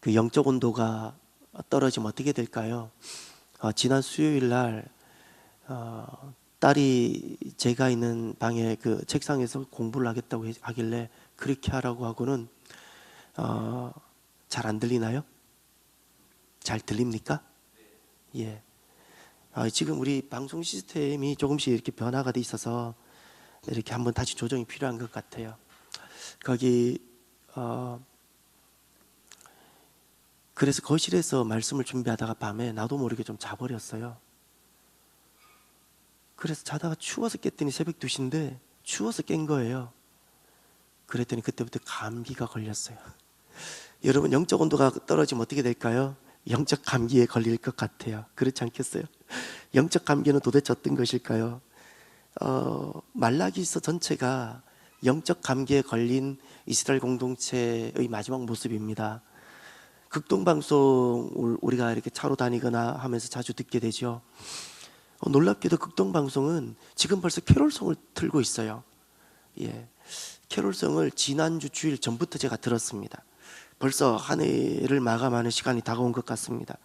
그 영적 온도가 떨어지면 어떻게 될까요? 지난 수요일 날 딸이 제가 있는 방에 그 책상에서 공부를 하겠다고 하길래 그렇게 하라고 하고는 잘 안 들리나요? 잘 들립니까? 예. 지금 우리 방송 시스템이 조금씩 이렇게 변화가 돼 있어서 이렇게 한번 다시 조정이 필요한 것 같아요. 거기 그래서 거실에서 말씀을 준비하다가 밤에 나도 모르게 좀 자버렸어요. 그래서 자다가 추워서 깼더니 새벽 2시인데 추워서 깬 거예요. 그랬더니 그때부터 감기가 걸렸어요. 여러분, 영적 온도가 떨어지면 어떻게 될까요? 영적 감기에 걸릴 것 같아요. 그렇지 않겠어요? 영적 감기는 도대체 어떤 것일까요? 말라기서 전체가 영적 감기에 걸린 이스라엘 공동체의 마지막 모습입니다. 극동방송을 우리가 이렇게 차로 다니거나 하면서 자주 듣게 되죠. 놀랍게도 극동방송은 지금 벌써 캐롤송을 틀고 있어요. 예, 캐롤송을 지난주 주일 전부터 제가 들었습니다. 벌써 한 해를 마감하는 시간이 다가온 것 같습니다.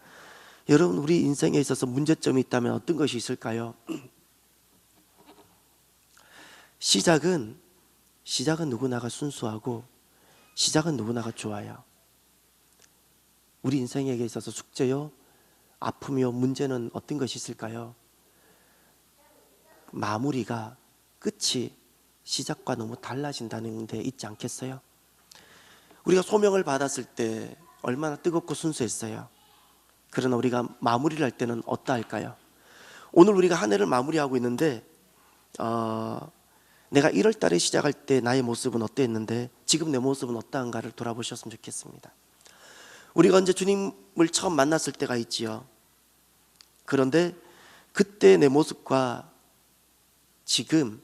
여러분, 우리 인생에 있어서 문제점이 있다면 어떤 것이 있을까요? 시작은 누구나가 순수하고 시작은 누구나가 좋아요. 우리 인생에게 있어서 숙제요, 아픔이요, 문제는 어떤 것이 있을까요? 마무리가, 끝이 시작과 너무 달라진다는 데 있지 않겠어요? 우리가 소명을 받았을 때 얼마나 뜨겁고 순수했어요. 그러나 우리가 마무리를 할 때는 어떠할까요? 오늘 우리가 한 해를 마무리하고 있는데 내가 1월 달에 시작할 때 나의 모습은 어땠는데 지금 내 모습은 어떠한가를 돌아보셨으면 좋겠습니다. 우리가 언제 주님을 처음 만났을 때가 있지요. 그런데 그때 내 모습과 지금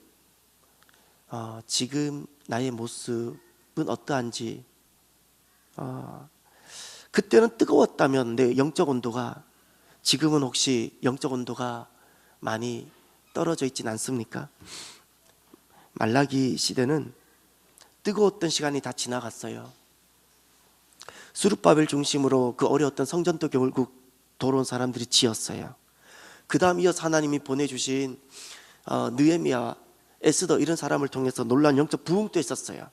나의 모습은 어떠한지, 그때는 뜨거웠다면 내 영적 온도가, 지금은 혹시 영적 온도가 많이 떨어져 있진 않습니까? 말라기 시대는 뜨거웠던 시간이 다 지나갔어요. 스룹바벨 중심으로 그 어려웠던 성전도 결국 돌아온 사람들이 지었어요. 그 다음 이어서 하나님이 보내주신 느헤미야, 에스더, 이런 사람을 통해서 놀라운 영적 부흥도 있었어요.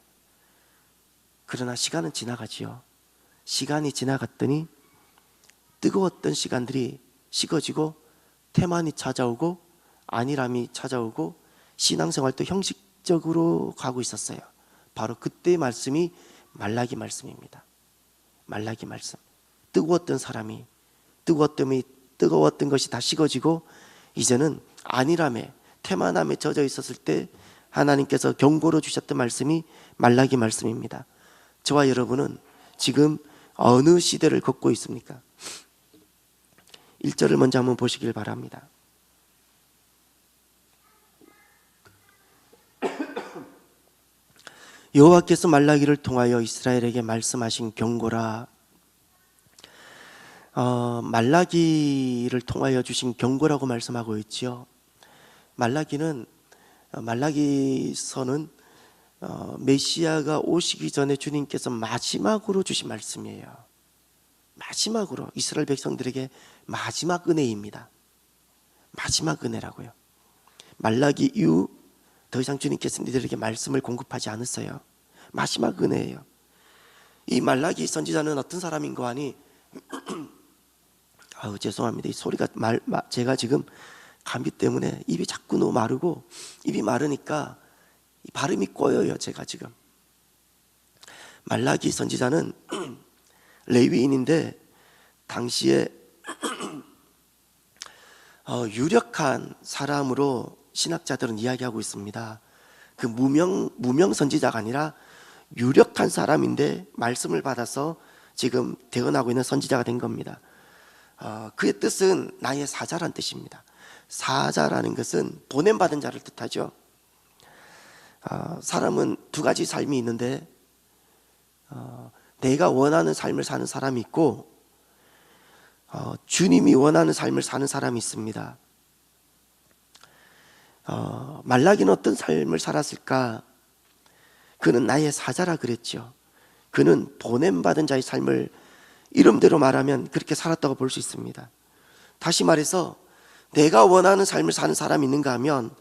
그러나 시간은 지나가지요. 시간이 지나갔더니 뜨거웠던 시간들이 식어지고 태만이 찾아오고 안일함이 찾아오고 신앙생활도 형식적으로 가고 있었어요. 바로 그때의 말씀이 말라기 말씀입니다. 말라기 말씀. 뜨거웠던 사람이, 뜨거웠던 것이 다 식어지고 이제는 안일함에, 태만함에 젖어 있었을 때 하나님께서 경고로 주셨던 말씀이 말라기 말씀입니다. 저와 여러분은 지금 어느 시대를 걷고 있습니까? 1절을 먼저 한번 보시길 바랍니다. 여호와께서 말라기를 통하여 이스라엘에게 말씀하신 경고라. 말라기를 통하여 주신 경고라고 말씀하고 있지요. 말라기서는 메시아가 오시기 전에 주님께서 마지막으로 주신 말씀이에요. 마지막으로 이스라엘 백성들에게 마지막 은혜입니다. 마지막 은혜라고요. 말라기 이후 더 이상 주님께서 이들에게 말씀을 공급하지 않으세요. 마지막 은혜예요. 이 말라기 선지자는 어떤 사람인가 하니 죄송합니다. 이 소리가 제가 지금 감기 때문에 입이 자꾸 너무 마르고, 입이 마르니까 발음이 꼬여요. 제가 지금. 말라기 선지자는 레위인인데 당시에 유력한 사람으로 신학자들은 이야기하고 있습니다. 그 무명 선지자가 아니라 유력한 사람인데 말씀을 받아서 지금 대언하고 있는 선지자가 된 겁니다. 그의 뜻은 나의 사자란 뜻입니다. 사자라는 것은 보냄받은 자를 뜻하죠. 사람은 두 가지 삶이 있는데 내가 원하는 삶을 사는 사람이 있고 주님이 원하는 삶을 사는 사람이 있습니다. 말라기는 어떤 삶을 살았을까? 그는 나의 사자라 그랬죠. 그는 보냄받은 자의 삶을 이름대로 말하면 그렇게 살았다고 볼 수 있습니다. 다시 말해서 내가 원하는 삶을 사는 사람이 있는가 하면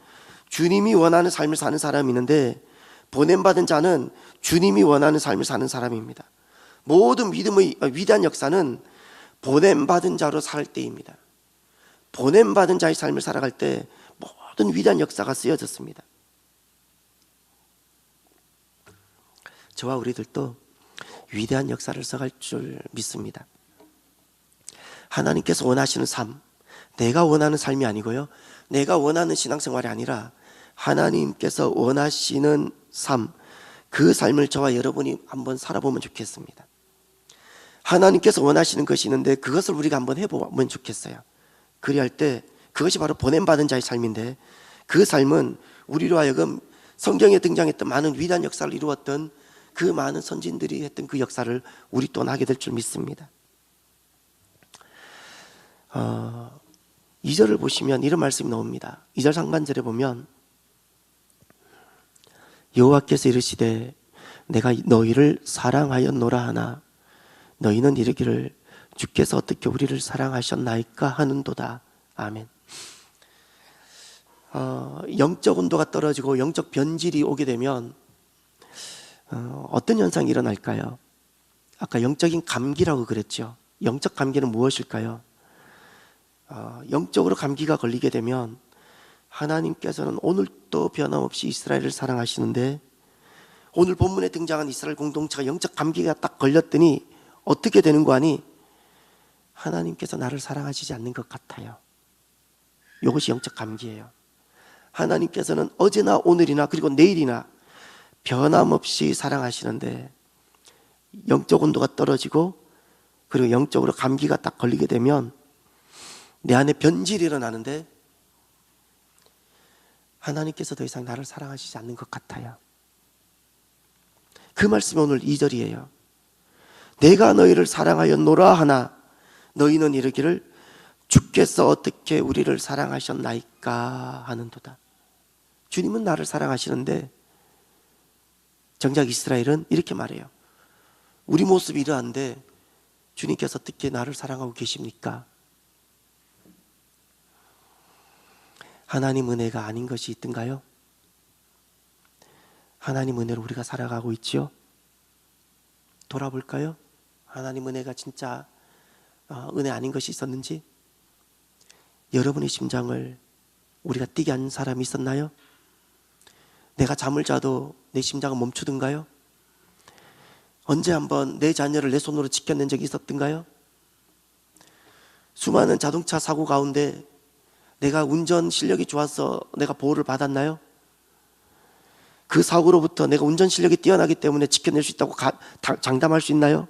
주님이 원하는 삶을 사는 사람이 있는데, 보냄받은 자는 주님이 원하는 삶을 사는 사람입니다. 모든 믿음의 위대한 역사는 보냄받은 자로 살 때입니다. 보냄받은 자의 삶을 살아갈 때 모든 위대한 역사가 쓰여졌습니다. 저와 우리들도 위대한 역사를 써갈 줄 믿습니다. 하나님께서 원하시는 삶, 내가 원하는 삶이 아니고요, 내가 원하는 신앙생활이 아니라 하나님께서 원하시는 삶, 그 삶을 저와 여러분이 한번 살아보면 좋겠습니다. 하나님께서 원하시는 것이 있는데 그것을 우리가 한번 해보면 좋겠어요. 그리할 때 그것이 바로 보냄받은 자의 삶인데, 그 삶은 우리로 하여금 성경에 등장했던 많은 위대한 역사를 이루었던 그 많은 선진들이 했던 그 역사를 우리 또한 하게 될 줄 믿습니다. 2절을 보시면 이런 말씀이 나옵니다. 2절 상반절에 보면 여호와께서 이르시되 내가 너희를 사랑하였노라 하나 너희는 이르기를 주께서 어떻게 우리를 사랑하셨나이까 하는도다. 아멘. 영적 온도가 떨어지고 영적 변질이 오게 되면 어떤 현상이 일어날까요? 아까 영적인 감기라고 그랬죠. 영적 감기는 무엇일까요? 영적으로 감기가 걸리게 되면 하나님께서는 오늘도 변함없이 이스라엘을 사랑하시는데, 오늘 본문에 등장한 이스라엘 공동체가 영적 감기가 딱 걸렸더니 어떻게 되는 거 아니? 하나님께서 나를 사랑하시지 않는 것 같아요. 이것이 영적 감기예요. 하나님께서는 어제나 오늘이나 그리고 내일이나 변함없이 사랑하시는데 영적 온도가 떨어지고 그리고 영적으로 감기가 딱 걸리게 되면 내 안에 변질이 일어나는데 하나님께서 더 이상 나를 사랑하시지 않는 것 같아요. 그 말씀이 오늘 2절이에요. 내가 너희를 사랑하였노라 하나 너희는 이르기를 주께서 어떻게 우리를 사랑하셨나이까 하는도다. 주님은 나를 사랑하시는데 정작 이스라엘은 이렇게 말해요. 우리 모습이 이러한데 주님께서 어떻게 나를 사랑하고 계십니까? 하나님 은혜가 아닌 것이 있던가요? 하나님 은혜로 우리가 살아가고 있지요? 돌아볼까요? 하나님 은혜가 진짜 은혜 아닌 것이 있었는지, 여러분의 심장을 우리가 뛰게 하는 사람이 있었나요? 내가 잠을 자도 내 심장은 멈추던가요? 언제 한번 내 자녀를 내 손으로 지켜낸 적이 있었던가요? 수많은 자동차 사고 가운데 내가 운전 실력이 좋아서 내가 보호를 받았나요? 그 사고로부터 내가 운전 실력이 뛰어나기 때문에 지켜낼 수 있다고 장담할 수 있나요?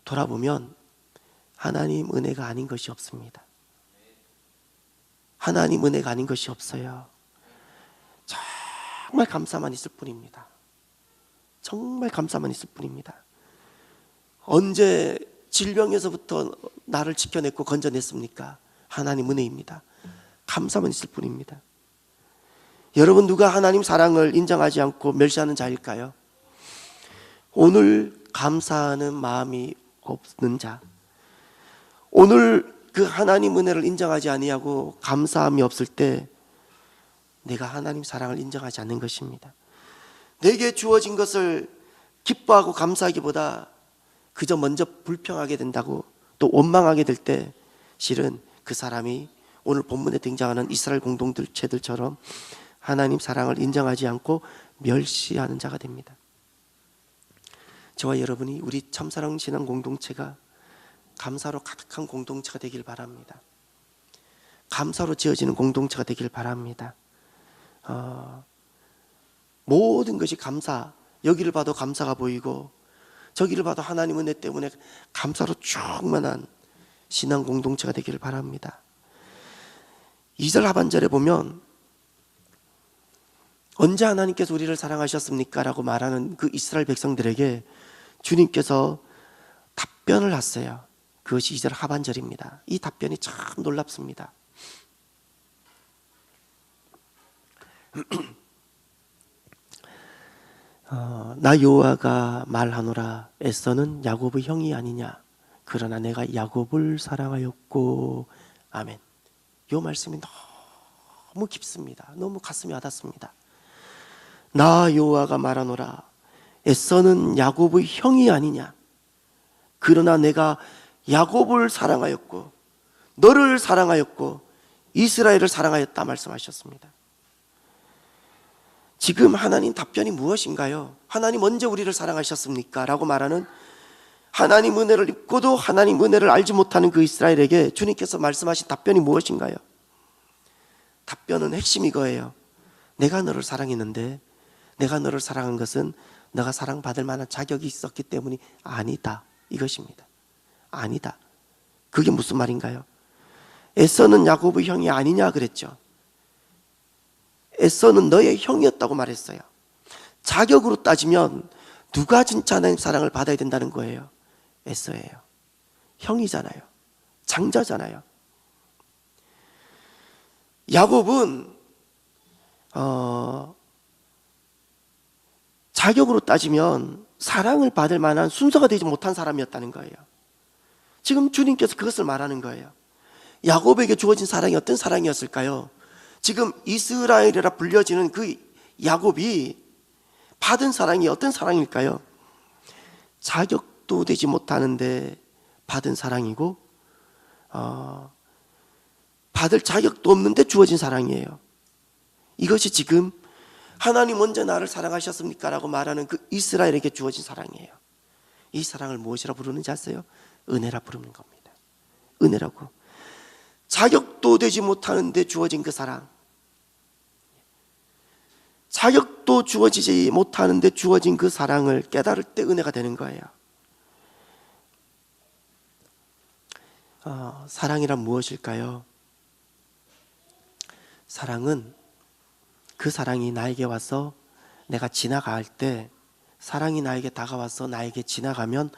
돌아보면 하나님 은혜가 아닌 것이 없습니다. 하나님 은혜가 아닌 것이 없어요. 정말 감사만 있을 뿐입니다. 정말 감사만 있을 뿐입니다. 언제 질병에서부터 나를 지켜냈고 건져냈습니까? 하나님 은혜입니다. 감사만 있을 뿐입니다. 여러분, 누가 하나님 사랑을 인정하지 않고 멸시하는 자일까요? 오늘 감사하는 마음이 없는 자, 오늘 그 하나님 은혜를 인정하지 아니하고 감사함이 없을 때 내가 하나님 사랑을 인정하지 않는 것입니다. 내게 주어진 것을 기뻐하고 감사하기보다 그저 먼저 불평하게 된다고, 또 원망하게 될 때 실은 그 사람이 오늘 본문에 등장하는 이스라엘 공동체들처럼 하나님 사랑을 인정하지 않고 멸시하는 자가 됩니다. 저와 여러분이 우리 참사랑 신앙 공동체가 감사로 가득한 공동체가 되길 바랍니다. 감사로 지어지는 공동체가 되길 바랍니다. 모든 것이 감사, 여기를 봐도 감사가 보이고 저기를 봐도 하나님 은혜 때문에 감사로 충만한 신앙 공동체가 되기를 바랍니다. 2절 하반절에 보면 언제 하나님께서 우리를 사랑하셨습니까? 라고 말하는 그 이스라엘 백성들에게 주님께서 답변을 하세요. 그것이 2절 하반절입니다. 이 답변이 참 놀랍습니다. 나 여호와가 말하노라 에서는 야곱의 형이 아니냐 그러나 내가 야곱을 사랑하였고. 아멘. 이 말씀이 너무 깊습니다. 너무 가슴이 와닿습니다. 나 여호와가 말하노라 에서는 야곱의 형이 아니냐 그러나 내가 야곱을 사랑하였고 너를 사랑하였고 이스라엘을 사랑하였다 말씀하셨습니다. 지금 하나님 답변이 무엇인가요? 하나님 언제 우리를 사랑하셨습니까? 라고 말하는, 하나님 은혜를 입고도 하나님 은혜를 알지 못하는 그 이스라엘에게 주님께서 말씀하신 답변이 무엇인가요? 답변은 핵심이 이거예요. 내가 너를 사랑했는데 내가 너를 사랑한 것은 너가 사랑받을 만한 자격이 있었기 때문이 아니다, 이것입니다. 아니다. 그게 무슨 말인가요? 에서는 야곱의 형이 아니냐 그랬죠. 에서는 너의 형이었다고 말했어요. 자격으로 따지면 누가 진짜 하나님 사랑을 받아야 된다는 거예요? 에서예요. 형이잖아요. 장자잖아요. 야곱은 자격으로 따지면 사랑을 받을 만한 순서가 되지 못한 사람이었다는 거예요. 지금 주님께서 그것을 말하는 거예요. 야곱에게 주어진 사랑이 어떤 사랑이었을까요? 지금 이스라엘이라 불려지는 그 야곱이 받은 사랑이 어떤 사랑일까요? 자격도 되지 못하는데 받은 사랑이고 받을 자격도 없는데 주어진 사랑이에요. 이것이 지금 하나님 언제 나를 사랑하셨습니까? 라고 말하는 그 이스라엘에게 주어진 사랑이에요. 이 사랑을 무엇이라 부르는지 아세요? 은혜라 부르는 겁니다. 은혜라고. 자격도 되지 못하는데 주어진 그 사랑, 자격도 주어지지 못하는데 주어진 그 사랑을 깨달을 때 은혜가 되는 거예요. 사랑이란 무엇일까요? 사랑은 그 사랑이 나에게 와서 내가 지나갈 때, 사랑이 나에게 다가와서 나에게 지나가면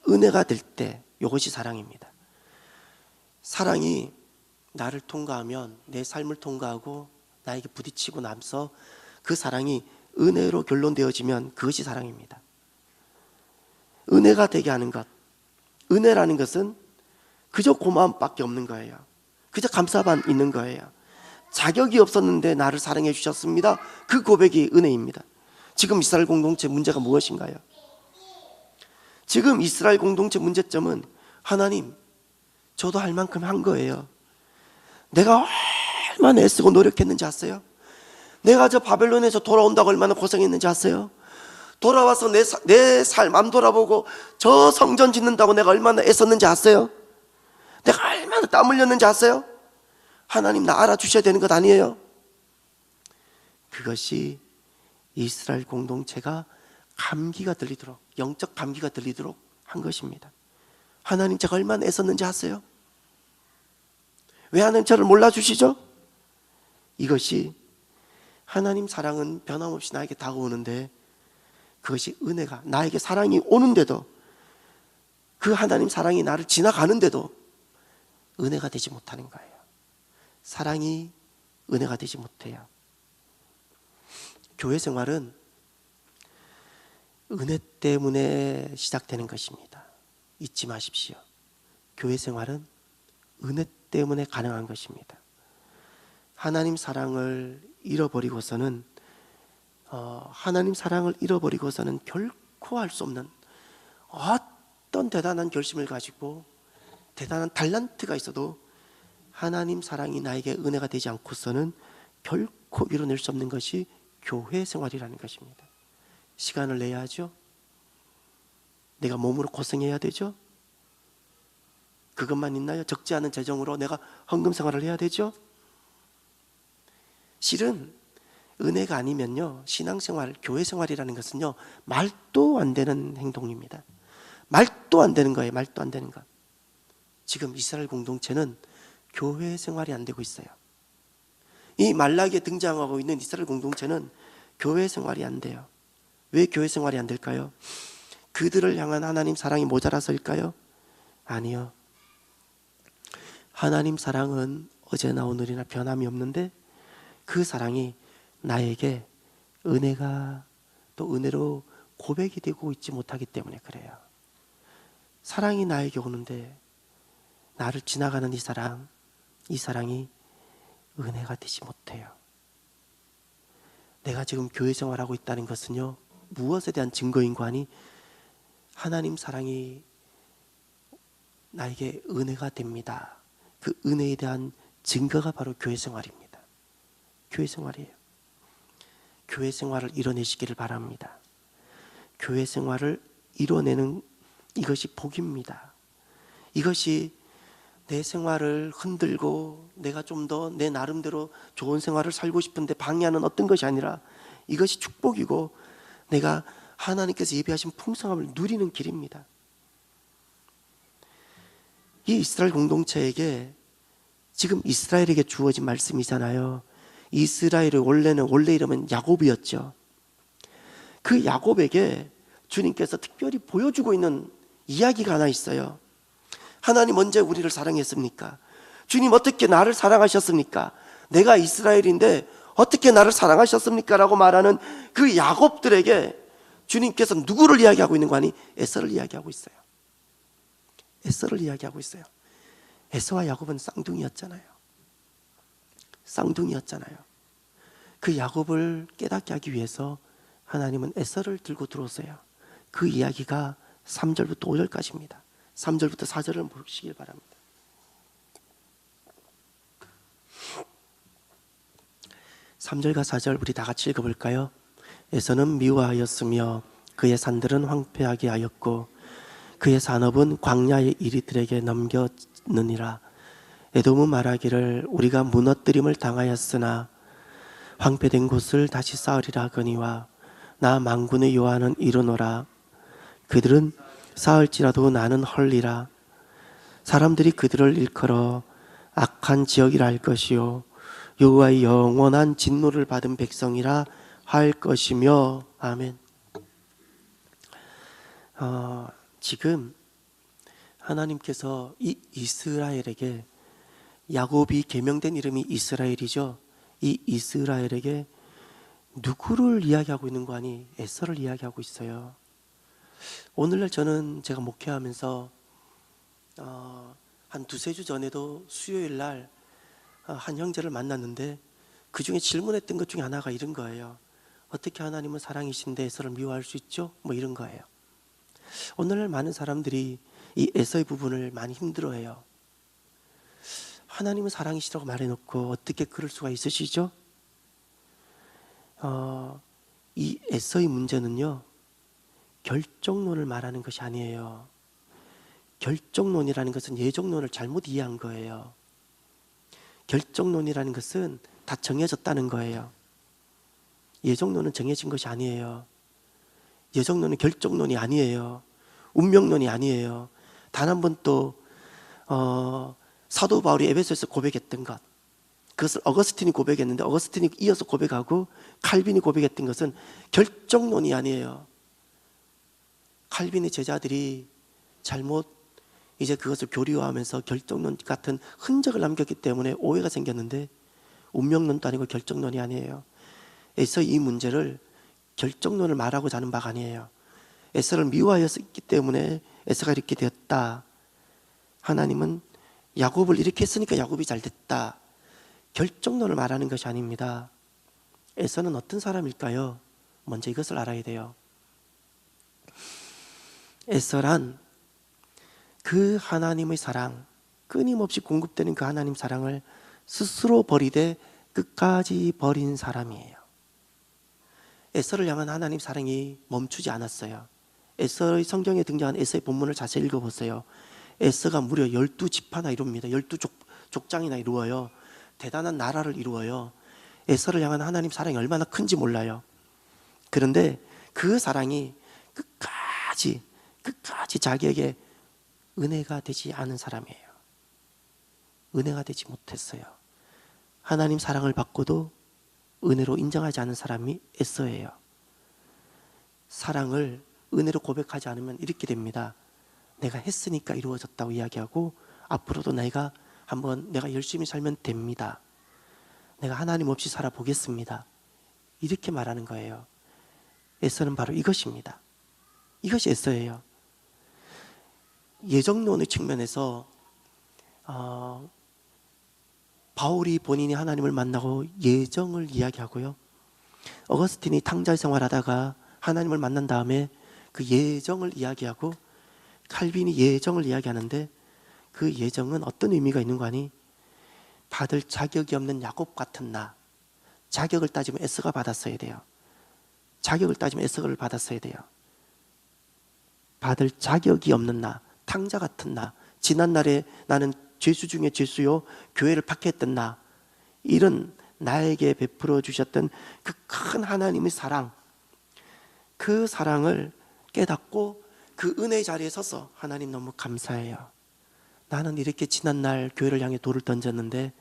은혜가 될 때, 이것이 사랑입니다. 사랑이 나를 통과하면, 내 삶을 통과하고 나에게 부딪히고 나서 그 사랑이 은혜로 결론되어지면 그것이 사랑입니다. 은혜가 되게 하는 것, 은혜라는 것은 그저 고마움밖에 없는 거예요. 그저 감사만 있는 거예요. 자격이 없었는데 나를 사랑해 주셨습니다. 그 고백이 은혜입니다. 지금 이스라엘 공동체 문제가 무엇인가요? 지금 이스라엘 공동체 문제점은 하나님, 저도 할 만큼 한 거예요. 내가 얼마나 애쓰고 노력했는지 아세요? 내가 저 바벨론에서 돌아온다고 얼마나 고생했는지 아세요? 돌아와서 내 삶 안 돌아보고 저 성전 짓는다고 내가 얼마나 애썼는지 아세요? 내가 얼마나 땀 흘렸는지 아세요? 하나님 나 알아주셔야 되는 것 아니에요? 그것이 이스라엘 공동체가 감기가 들리도록, 영적 감기가 들리도록 한 것입니다. 하나님 제가 얼마나 애썼는지 아세요? 왜 하나님 저를 몰라주시죠? 이것이 하나님 사랑은 변함없이 나에게 다가오는데, 그것이 은혜가 나에게 사랑이 오는데도, 그 하나님 사랑이 나를 지나가는데도 은혜가 되지 못하는 거예요. 사랑이 은혜가 되지 못해요. 교회 생활은 은혜 때문에 시작되는 것입니다. 잊지 마십시오. 교회 생활은 은혜 때문에 가능한 것입니다. 하나님 사랑을 잃어버리고서는 결코 할 수 없는 어떤 대단한 결심을 가지고 대단한 달란트가 있어도 하나님 사랑이 나에게 은혜가 되지 않고서는 결코 이뤄낼 수 없는 것이 교회 생활이라는 것입니다. 시간을 내야 하죠. 내가 몸으로 고생해야 되죠. 그것만 있나요? 적지 않은 재정으로 내가 헌금 생활을 해야 되죠. 실은 은혜가 아니면요, 신앙생활, 교회 생활이라는 것은요, 말도 안 되는 행동입니다. 말도 안 되는 거예요. 말도 안 되는 것. 지금 이스라엘 공동체는 교회 생활이 안 되고 있어요. 이 말라기에 등장하고 있는 이스라엘 공동체는 교회 생활이 안 돼요. 왜 교회 생활이 안 될까요? 그들을 향한 하나님 사랑이 모자라서일까요? 아니요. 하나님 사랑은 어제나 오늘이나 변함이 없는데 그 사랑이 나에게 은혜가 또 은혜로 고백이 되고 있지 못하기 때문에 그래요. 사랑이 나에게 오는데 나를 지나가는 이 사랑이 은혜가 되지 못해요. 내가 지금 교회 생활하고 있다는 것은요, 무엇에 대한 증거인고 하니 하나님 사랑이 나에게 은혜가 됩니다. 그 은혜에 대한 증거가 바로 교회 생활입니다. 교회 생활이에요. 교회 생활을 이뤄내시기를 바랍니다. 교회 생활을 이뤄내는 이것이 복입니다. 이것이 내 생활을 흔들고 내가 좀 더 내 나름대로 좋은 생활을 살고 싶은데 방해하는 어떤 것이 아니라 이것이 축복이고 내가 하나님께서 예비하신 풍성함을 누리는 길입니다. 이 이스라엘 공동체에게 지금 이스라엘에게 주어진 말씀이잖아요. 이스라엘의 원래 이름은 야곱이었죠. 그 야곱에게 주님께서 특별히 보여주고 있는 이야기가 하나 있어요. 하나님 언제 우리를 사랑했습니까? 주님 어떻게 나를 사랑하셨습니까? 내가 이스라엘인데 어떻게 나를 사랑하셨습니까? 라고 말하는 그 야곱들에게 주님께서 누구를 이야기하고 있는 거 아니? 에서를 이야기하고 있어요. 에서를 이야기하고 있어요. 에서와 야곱은 쌍둥이였잖아요. 쌍둥이였잖아요. 그 야곱을 깨닫게 하기 위해서 하나님은 에서를 들고 들어오세요. 그 이야기가 3절부터 5절까지입니다. 3절부터 4절을 보시길 바랍니다. 3절과 4절 우리 다 같이 읽어볼까요? 에서는 미워하였으며 그의 산들은 황폐하게 하였고 그의 산업은 광야의 이리들에게 넘겼느니라. 에돔은 말하기를 우리가 무너뜨림을 당하였으나 황폐된 곳을 다시 쌓으리라 하거니와 나 만군의 여호와는 이르노라. 그들은 쌓을지라도 나는 헐리라. 사람들이 그들을 일컬어 악한 지역이라 할 것이요 여호와의 영원한 진노를 받은 백성이라 할 것이며. 아멘. 지금 하나님께서 이 이스라엘에게, 야곱이 계명된 이름이 이스라엘이죠. 이 이스라엘에게 누구를 이야기하고 있는 거 아니? 에서를 이야기하고 있어요. 오늘날 저는 제가 목회하면서 한 두세 주 전에도 수요일 날 한 형제를 만났는데 그 중에 질문했던 것 중에 하나가 이런 거예요. 어떻게 하나님은 사랑이신데 에서를 미워할 수 있죠? 뭐 이런 거예요. 오늘날 많은 사람들이 이 에서의 부분을 많이 힘들어해요. 하나님은 사랑이시라고 말해놓고 어떻게 그럴 수가 있으시죠? 이 에서의 문제는요, 결정론을 말하는 것이 아니에요. 결정론이라는 것은 예정론을 잘못 이해한 거예요. 결정론이라는 것은 다 정해졌다는 거예요. 예정론은 정해진 것이 아니에요. 예정론은 결정론이 아니에요. 운명론이 아니에요. 단 한 번도 사도 바울이 에베소에서 고백했던 것, 그것을 어거스틴이 고백했는데 어거스틴이 이어서 고백하고 칼빈이 고백했던 것은 결정론이 아니에요. 칼빈의 제자들이 잘못 이제 그것을 교리화하면서 결정론 같은 흔적을 남겼기 때문에 오해가 생겼는데 운명론도 아니고 결정론이 아니에요. 에서 이 문제를 결정론을 말하고자 하는 바가 아니에요. 에서를 미워하였기 때문에 에서가 이렇게 되었다. 하나님은 야곱을 이렇게 했으니까 야곱이 잘 됐다. 결정론을 말하는 것이 아닙니다. 에서는 어떤 사람일까요? 먼저 이것을 알아야 돼요. 에서란 그 하나님의 사랑, 끊임없이 공급되는 그 하나님 사랑을 스스로 버리되 끝까지 버린 사람이에요. 에서를 향한 하나님 사랑이 멈추지 않았어요. 에서의 성경에 등장한 에서의 본문을 자세히 읽어보세요. 에서가 무려 12지파나 이룹니다. 12족장이나 이루어요. 대단한 나라를 이루어요. 에서를 향한 하나님 사랑이 얼마나 큰지 몰라요. 그런데 그 사랑이 끝까지 자기에게 은혜가 되지 않은 사람이에요. 은혜가 되지 못했어요. 하나님 사랑을 받고도 은혜로 인정하지 않은 사람이 에서예요. 사랑을 은혜로 고백하지 않으면 이렇게 됩니다. 내가 했으니까 이루어졌다고 이야기하고 앞으로도 내가 열심히 살면 됩니다. 내가 하나님 없이 살아보겠습니다. 이렇게 말하는 거예요. 에서는 바로 이것입니다. 이것이 에서예요. 예정론의 측면에서 바울이 본인이 하나님을 만나고 예정을 이야기하고요, 어거스틴이 탕자 생활하다가 하나님을 만난 다음에 그 예정을 이야기하고, 칼빈이 예정을 이야기하는데 그 예정은 어떤 의미가 있는 거 아니? 받을 자격이 없는 야곱 같은 나. 자격을 따지면 에스가 받았어야 돼요. 자격을 따지면 에스가를 받았어야 돼요. 받을 자격이 없는 나, 탕자 같은 나, 지난날에 나는 죄수 중에 죄수요, 교회를 박해했던 나, 이런 나에게 베풀어 주셨던 그 큰 하나님의 사랑, 그 사랑을 깨닫고 그 은혜의 자리에 서서 하나님 너무 감사해요. 나는 이렇게 지난날 교회를 향해 돌을 던졌는데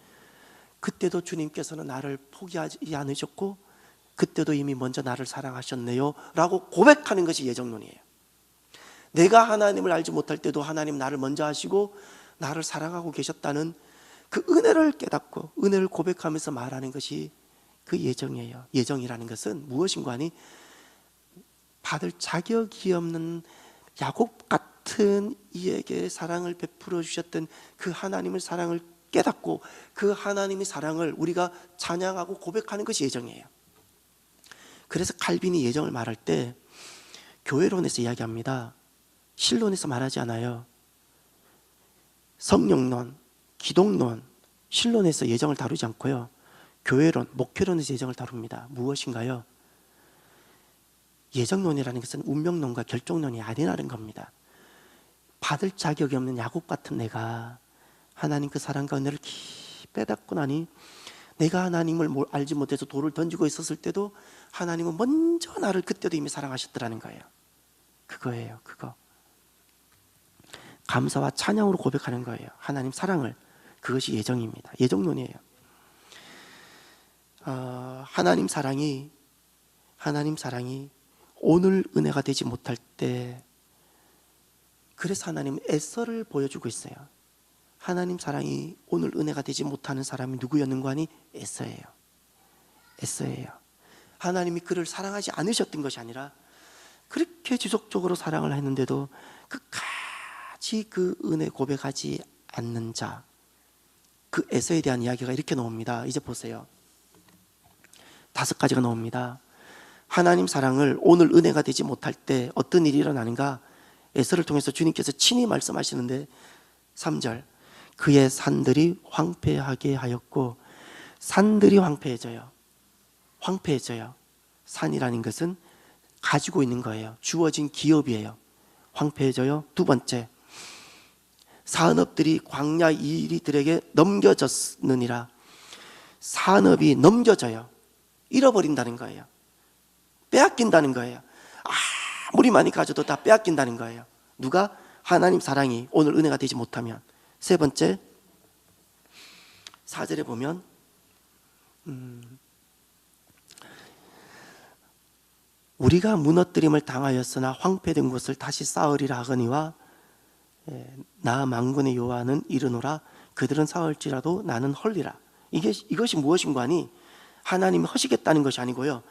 그때도 주님께서는 나를 포기하지 않으셨고 그때도 이미 먼저 나를 사랑하셨네요 라고 고백하는 것이 예정론이에요. 내가 하나님을 알지 못할 때도 하나님 나를 먼저 하시고 나를 사랑하고 계셨다는 그 은혜를 깨닫고 은혜를 고백하면서 말하는 것이 그 예정이에요. 예정이라는 것은 무엇인가 하니, 받을 자격이 없는 야곱 같은 이에게 사랑을 베풀어 주셨던 그 하나님의 사랑을 깨닫고 그 하나님의 사랑을 우리가 찬양하고 고백하는 것이 예정이에요. 그래서 칼빈이 예정을 말할 때 교회론에서 이야기합니다. 신론에서 말하지 않아요. 성령론, 기독론, 신론에서 예정을 다루지 않고요, 교회론, 목회론에서 예정을 다룹니다. 무엇인가요? 예정론이라는 것은 운명론과 결정론이 아니라는 겁니다. 받을 자격이 없는 야곱 같은 내가 하나님 그 사랑과 은혜를 깊이 깨닫고 나니, 내가 하나님을 알지 못해서 돌을 던지고 있었을 때도 하나님은 먼저 나를 그때도 이미 사랑하셨더라는 거예요. 그거예요. 그거. 감사와 찬양으로 고백하는 거예요. 하나님 사랑을. 그것이 예정입니다. 예정론이에요. 하나님 사랑이 오늘 은혜가 되지 못할 때, 그래서 하나님은 에서를 보여주고 있어요. 하나님 사랑이 오늘 은혜가 되지 못하는 사람이 누구였는가 하니 에서예요. 에서예요. 하나님이 그를 사랑하지 않으셨던 것이 아니라 그렇게 지속적으로 사랑을 했는데도 끝까지 그 은혜 고백하지 않는 자, 그 에서에 대한 이야기가 이렇게 나옵니다. 이제 보세요. 5가지가 나옵니다. 하나님 사랑을 오늘 은혜가 되지 못할 때 어떤 일이 일어나는가? 에서를 통해서 주님께서 친히 말씀하시는데 3절, 그의 산들이 황폐하게 하였고, 산들이 황폐해져요. 황폐해져요. 산이라는 것은 가지고 있는 거예요. 주어진 기업이에요. 황폐해져요. 2번째, 산업들이 광야 이리들에게 넘겨졌느니라. 산업이 넘겨져요. 잃어버린다는 거예요. 빼앗긴다는 거예요. 아무리 많이 가져도 다 빼앗긴다는 거예요. 누가? 하나님 사랑이 오늘 은혜가 되지 못하면. 3번째, 4절에 보면 우리가 무너뜨림을 당하였으나 황폐된 곳을 다시 쌓으리라 하거니와 나 만군의 여호와는 이르노라. 그들은 쌓을지라도 나는 헐리라. 이것이 무엇인가 하니, 하나님이 허시겠다는 것이 아니고요,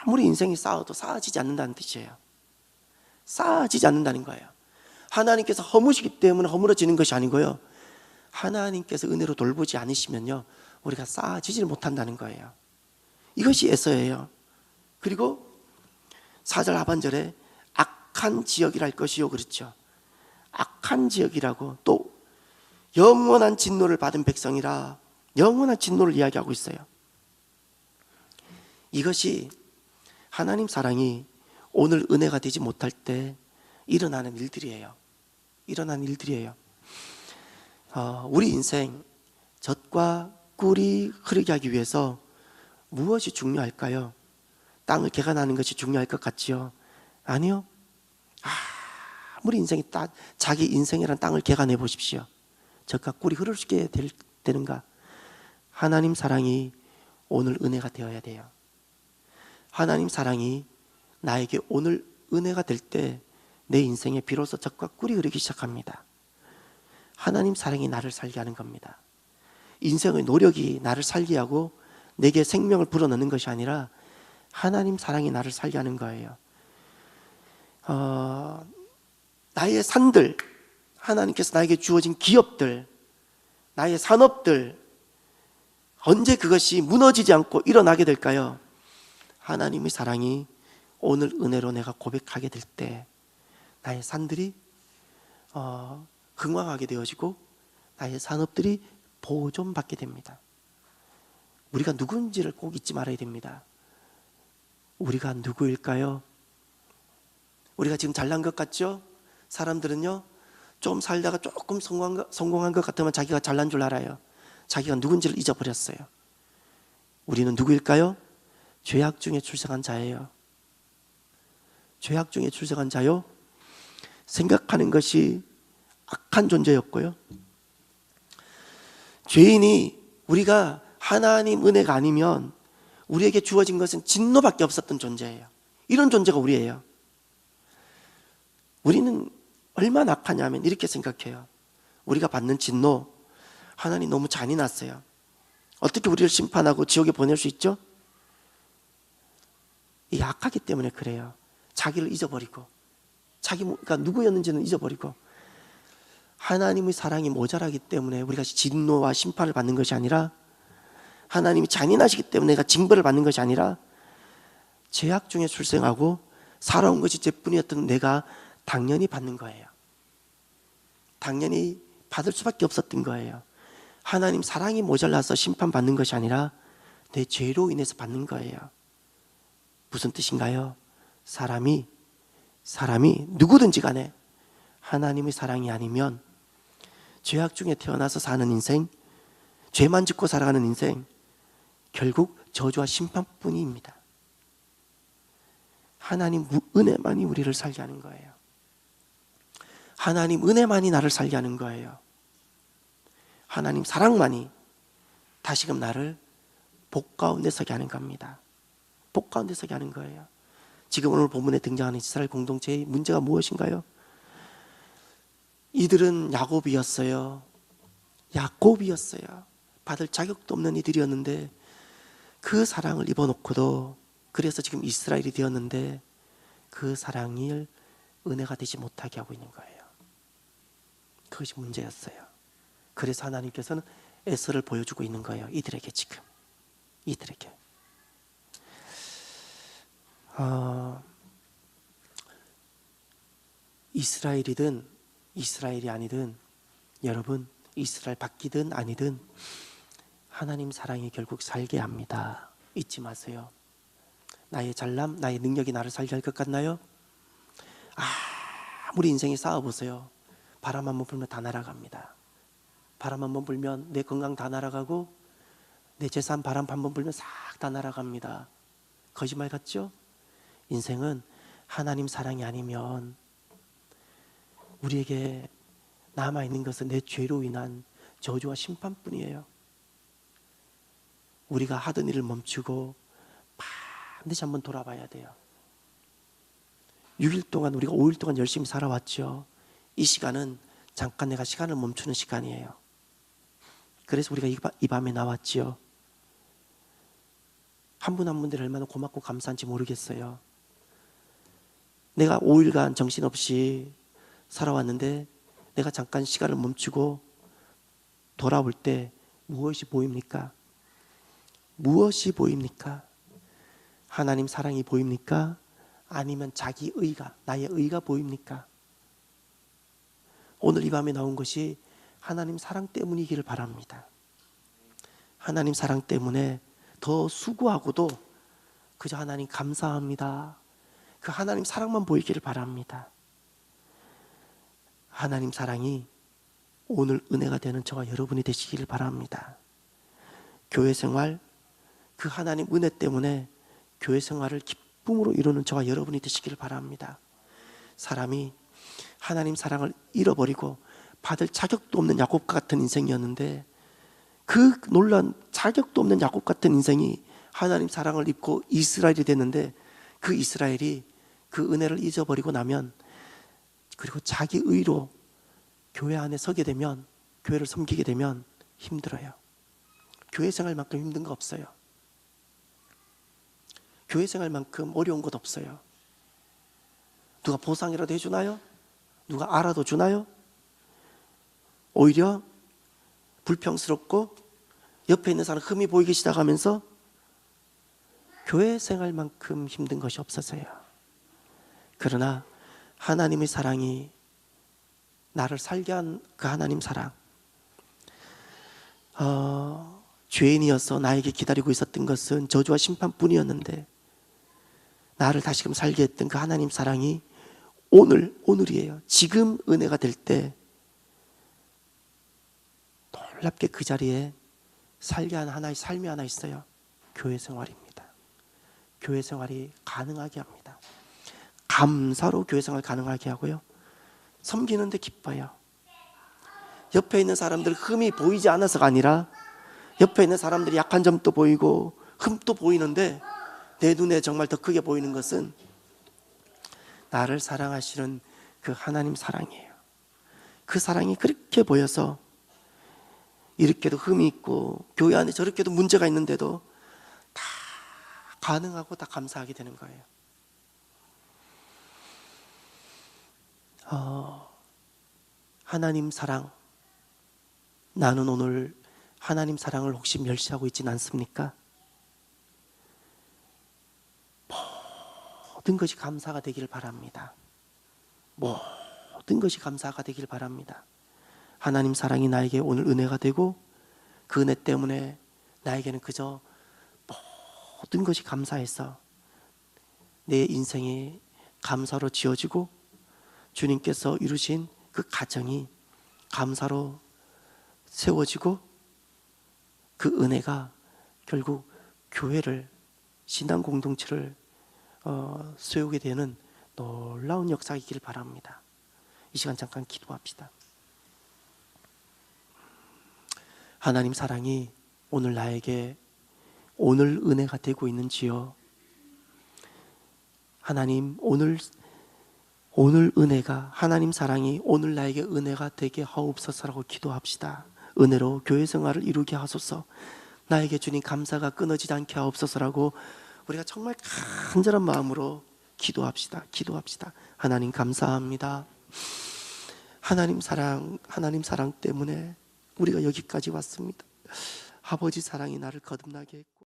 아무리 인생이 쌓아도 쌓아지지 않는다는 뜻이에요. 쌓아지지 않는다는 거예요. 하나님께서 허무시기 때문에 허물어지는 것이 아니고요, 하나님께서 은혜로 돌보지 않으시면요, 우리가 쌓아지질 못한다는 거예요. 이것이 에서예요. 그리고 4절 하반절에 악한 지역이랄 것이요, 그렇죠. 악한 지역이라고, 또 영원한 진노를 받은 백성이라, 영원한 진노를 이야기하고 있어요. 이것이 하나님 사랑이 오늘 은혜가 되지 못할 때 일어나는 일들이에요. 일어나는 일들이에요. 우리 인생 젖과 꿀이 흐르게 하기 위해서 무엇이 중요할까요? 땅을 개간하는 것이 중요할 것 같지요? 아니요. 아무리 인생이 자기 인생이란 땅을 개간해 보십시오. 젖과 꿀이 흐를 수 있게 되는가? 하나님 사랑이 오늘 은혜가 되어야 돼요. 하나님 사랑이 나에게 오늘 은혜가 될 때 내 인생에 비로소 젖과 꿀이 흐르기 시작합니다. 하나님 사랑이 나를 살게 하는 겁니다. 인생의 노력이 나를 살게 하고 내게 생명을 불어넣는 것이 아니라 하나님 사랑이 나를 살게 하는 거예요. 나의 산들, 하나님께서 나에게 주어진 기업들, 나의 산업들, 언제 그것이 무너지지 않고 일어나게 될까요? 하나님의 사랑이 오늘 은혜로 내가 고백하게 될 때 나의 산들이 흥왕하게 되어지고 나의 산업들이 보존받게 됩니다. 우리가 누군지를 꼭 잊지 말아야 됩니다. 우리가 누구일까요? 우리가 지금 잘난 것 같죠? 사람들은요, 좀 살다가 조금 성공한 것 같으면 자기가 잘난 줄 알아요. 자기가 누군지를 잊어버렸어요. 우리는 누구일까요? 죄악 중에 출생한 자예요. 죄악 중에 출생한 자요. 생각하는 것이 악한 존재였고요. 죄인이 우리가 하나님 은혜가 아니면 우리에게 주어진 것은 진노밖에 없었던 존재예요. 이런 존재가 우리예요. 우리는 얼마나 악하냐면 이렇게 생각해요. 우리가 받는 진노, 하나님 너무 잔인하세요. 어떻게 우리를 심판하고 지옥에 보낼 수 있죠? 이 악하기 때문에 그래요. 자기를 잊어버리고 자기가 누구였는지는 잊어버리고 하나님의 사랑이 모자라기 때문에 우리가 진노와 심판을 받는 것이 아니라 하나님이 잔인하시기 때문에 내가 징벌을 받는 것이 아니라 죄악 중에 출생하고 살아온 것이 죄뿐이었던 내가 당연히 받는 거예요. 당연히 받을 수밖에 없었던 거예요. 하나님 사랑이 모자라서 심판받는 것이 아니라 내 죄로 인해서 받는 거예요. 무슨 뜻인가요? 사람이 누구든지 간에 하나님의 사랑이 아니면 죄악 중에 태어나서 사는 인생, 죄만 짓고 살아가는 인생, 결국 저주와 심판뿐입니다. 하나님 은혜만이 우리를 살게 하는 거예요. 하나님 은혜만이 나를 살게 하는 거예요. 하나님 사랑만이 다시금 나를 복 가운데 서게 하는 겁니다. 복 가운데 서게 하는 거예요. 지금 오늘 본문에 등장하는 이스라엘 공동체의 문제가 무엇인가요? 이들은 야곱이었어요. 받을 자격도 없는 이들이었는데 그 사랑을 입어놓고도, 그래서 지금 이스라엘이 되었는데 그 사랑이 은혜가 되지 못하게 하고 있는 거예요. 그것이 문제였어요. 그래서 하나님께서는 에서를 보여주고 있는 거예요. 이들에게 지금. 이들에게. 이스라엘이든 이스라엘이 아니든, 여러분 이스라엘 바뀌든 아니든 하나님 사랑이 결국 살게 합니다. 잊지 마세요. 나의 잘남, 나의 능력이 나를 살게 할 것 같나요? 아무리 인생에 싸워보세요. 바람 한번 불면 다 날아갑니다. 바람 한번 불면 내 건강 다 날아가고 내 재산 바람 한번 불면 싹 다 날아갑니다. 거짓말 같죠? 인생은 하나님 사랑이 아니면 우리에게 남아있는 것은 내 죄로 인한 저주와 심판뿐이에요. 우리가 하던 일을 멈추고 반드시 한번 돌아봐야 돼요. 6일 동안 우리가 5일 동안 열심히 살아왔죠. 이 시간은 잠깐 내가 시간을 멈추는 시간이에요. 그래서 우리가 이 밤에 나왔지요. 한 분 한 분들 얼마나 고맙고 감사한지 모르겠어요. 내가 5일간 정신없이 살아왔는데 내가 잠깐 시간을 멈추고 돌아올 때 무엇이 보입니까? 무엇이 보입니까? 하나님 사랑이 보입니까? 아니면 자기 의가, 나의 의가 보입니까? 오늘 이 밤에 나온 것이 하나님 사랑 때문이기를 바랍니다. 하나님 사랑 때문에 더 수고하고도 그저 하나님 감사합니다. 그 하나님 사랑만 보이기를 바랍니다. 하나님 사랑이 오늘 은혜가 되는 저와 여러분이 되시기를 바랍니다. 교회 생활, 그 하나님 은혜 때문에 교회 생활을 기쁨으로 이루는 저와 여러분이 되시기를 바랍니다. 사람이 하나님 사랑을 잃어버리고 받을 자격도 없는 야곱 같은 인생이었는데, 그 놀란 자격도 없는 야곱 같은 인생이 하나님 사랑을 입고 이스라엘이 됐는데, 그 이스라엘이 그 은혜를 잊어버리고 나면, 그리고 자기 의로 교회 안에 서게 되면, 교회를 섬기게 되면 힘들어요. 교회 생활만큼 힘든 거 없어요. 교회 생활만큼 어려운 것 없어요. 누가 보상이라도 해주나요? 누가 알아도 주나요? 오히려 불평스럽고 옆에 있는 사람 흠이 보이기 시작하면서 교회 생활만큼 힘든 것이 없어서요. 그러나 하나님의 사랑이 나를 살게 한 그 하나님 사랑, 죄인이어서 나에게 기다리고 있었던 것은 저주와 심판뿐이었는데 나를 다시금 살게 했던 그 하나님 사랑이 오늘이에요. 지금 은혜가 될 때 놀랍게 그 자리에 살게 하는 하나의 삶이 하나 있어요. 교회 생활입니다. 교회 생활이 가능하게 합니다. 감사로 교회 생활 가능하게 하고요. 섬기는데 기뻐요. 옆에 있는 사람들 흠이 보이지 않아서가 아니라 옆에 있는 사람들이 약한 점도 보이고 흠도 보이는데 내 눈에 정말 더 크게 보이는 것은 나를 사랑하시는 그 하나님 사랑이에요. 그 사랑이 그렇게 보여서 이렇게도 흠이 있고 교회 안에 저렇게도 문제가 있는데도 다 가능하고 다 감사하게 되는 거예요. 하나님 사랑, 나는 오늘 하나님 사랑을 혹시 멸시하고 있지는 않습니까? 모든 것이 감사가 되길 바랍니다. 모든 것이 감사가 되길 바랍니다. 하나님 사랑이 나에게 오늘 은혜가 되고 그 은혜 때문에 나에게는 그저 모든 것이 감사해서 내 인생이 감사로 지어지고 주님께서 이루신 그 가정이 감사로 세워지고 그 은혜가 결국 교회를, 신앙 공동체를 세우게 되는 놀라운 역사이길 바랍니다. 이 시간 잠깐 기도합시다. 하나님 사랑이 오늘 나에게 오늘 은혜가 되고 있는지요? 하나님 오늘 은혜가, 하나님 사랑이 오늘 나에게 은혜가 되게 하옵소서라고 기도합시다. 은혜로 교회 생활을 이루게 하소서. 나에게 주님 감사가 끊어지지 않게 하옵소서라고 우리가 정말 간절한 마음으로 기도합시다. 하나님 감사합니다. 하나님 사랑 때문에 우리가 여기까지 왔습니다. 아버지 사랑이 나를 거듭나게 했고